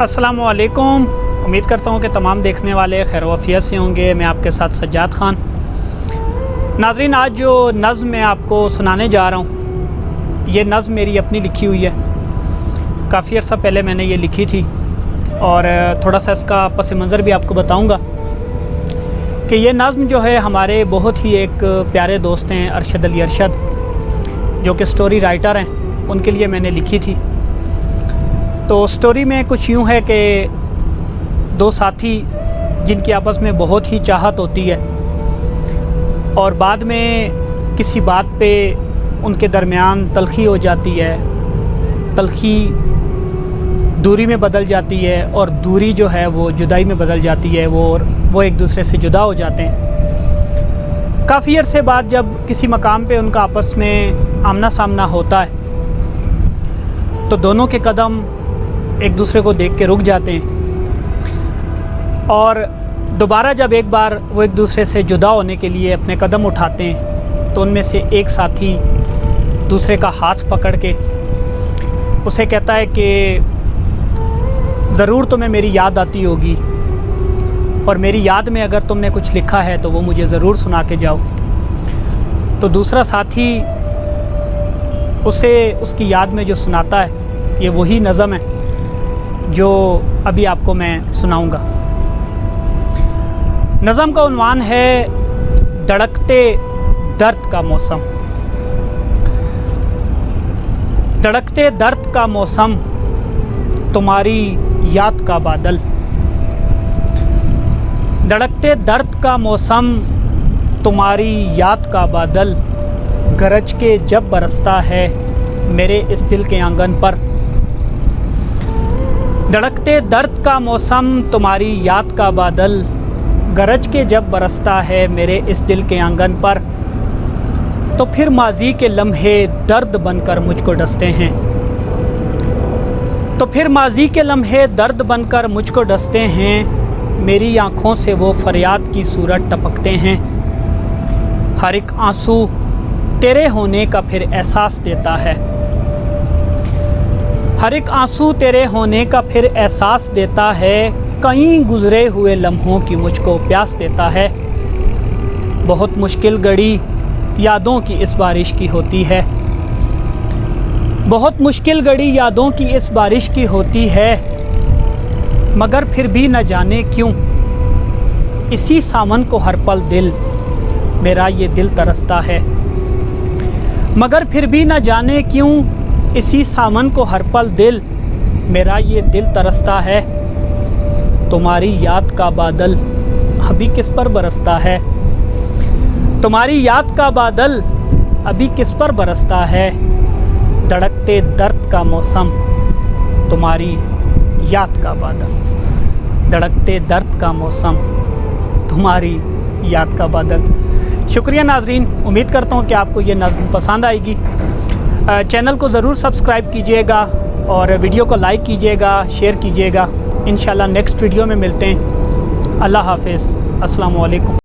अस्सलामुअलैकुम। उम्मीद करता हूँ कि तमाम देखने वाले खैर वफ़ियत से होंगे। मैं आपके साथ सज्जाद ख़ान। नाज़रीन, आज जो नज़्म मैं आपको सुनाने जा रहा हूँ, ये नज़्म मेरी अपनी लिखी हुई है। काफ़ी अर्सा पहले मैंने ये लिखी थी और थोड़ा सा इसका पस मंज़र भी आपको बताऊँगा कि ये नज़्म जो है हमारे बहुत ही एक प्यारे दोस्त हैं अरशद अली अरशद, जो कि स्टोरी राइटर हैं, उनके लिए मैंने लिखी थी। तो स्टोरी में कुछ यूँ है कि दो साथी जिनकी आपस में बहुत ही चाहत होती है और बाद में किसी बात पे उनके दरमियान तलख़ी हो जाती है, तलख़ी दूरी में बदल जाती है और दूरी जो है वो जुदाई में बदल जाती है। वो एक दूसरे से जुदा हो जाते हैं। काफ़ी अरसे बाद जब किसी मकाम पे उनका आपस में आमना सामना होता है तो दोनों के कदम एक दूसरे को देख के रुक जाते हैं और दोबारा जब एक बार वो एक दूसरे से जुदा होने के लिए अपने कदम उठाते हैं तो उनमें से एक साथी दूसरे का हाथ पकड़ के उसे कहता है कि ज़रूर तुम्हें मेरी याद आती होगी और मेरी याद में अगर तुमने कुछ लिखा है तो वो मुझे ज़रूर सुना के जाओ। तो दूसरा साथी उसे उसकी याद में जो सुनाता है ये वही नज़म है जो अभी आपको मैं सुनाऊंगा। नज़म का उन्वान है धड़कते दर्द का मौसम। धड़कते दर्द का मौसम, तुम्हारी याद का बादल। धड़कते दर्द का मौसम, तुम्हारी याद का बादल, गरज के जब बरसता है मेरे इस दिल के आंगन पर। धड़कते दर्द का मौसम, तुम्हारी याद का बादल, गरज के जब बरसता है मेरे इस दिल के आंगन पर। तो फिर माजी के लम्हे दर्द बनकर मुझको डसते हैं। तो फिर माजी के लम्हे दर्द बनकर मुझको डसते हैं। मेरी आँखों से वो फरियाद की सूरत टपकते हैं। हर एक आंसू तेरे होने का फिर एहसास देता है। हर एक आंसू तेरे होने का फिर एहसास देता है। कई गुज़रे हुए लम्हों की मुझको प्यास देता है। बहुत मुश्किल घड़ी यादों की इस बारिश की होती है। बहुत मुश्किल घड़ी यादों की इस बारिश की होती है। मगर फिर भी न जाने क्यों इसी सावन को हर पल दिल मेरा ये दिल तरसता है। मगर फिर भी न जाने क्यों इसी सावन को हर पल दिल मेरा ये दिल तरसता है। तुम्हारी याद का बादल अभी किस पर बरसता है। तुम्हारी याद का बादल अभी किस पर बरसता है। धड़कते दर्द का मौसम, तुम्हारी याद का बादल। धड़कते दर्द का मौसम, तुम्हारी याद का बादल। शुक्रिया नाजरीन, उम्मीद करता हूँ कि आपको ये नज़्म पसंद आएगी। चैनल को ज़रूर सब्सक्राइब कीजिएगा और वीडियो को लाइक कीजिएगा, शेयर कीजिएगा। इंशाल्लाह नेक्स्ट वीडियो में मिलते हैं। अल्लाह हाफ़िज़। अस्सलामु अलैकुम।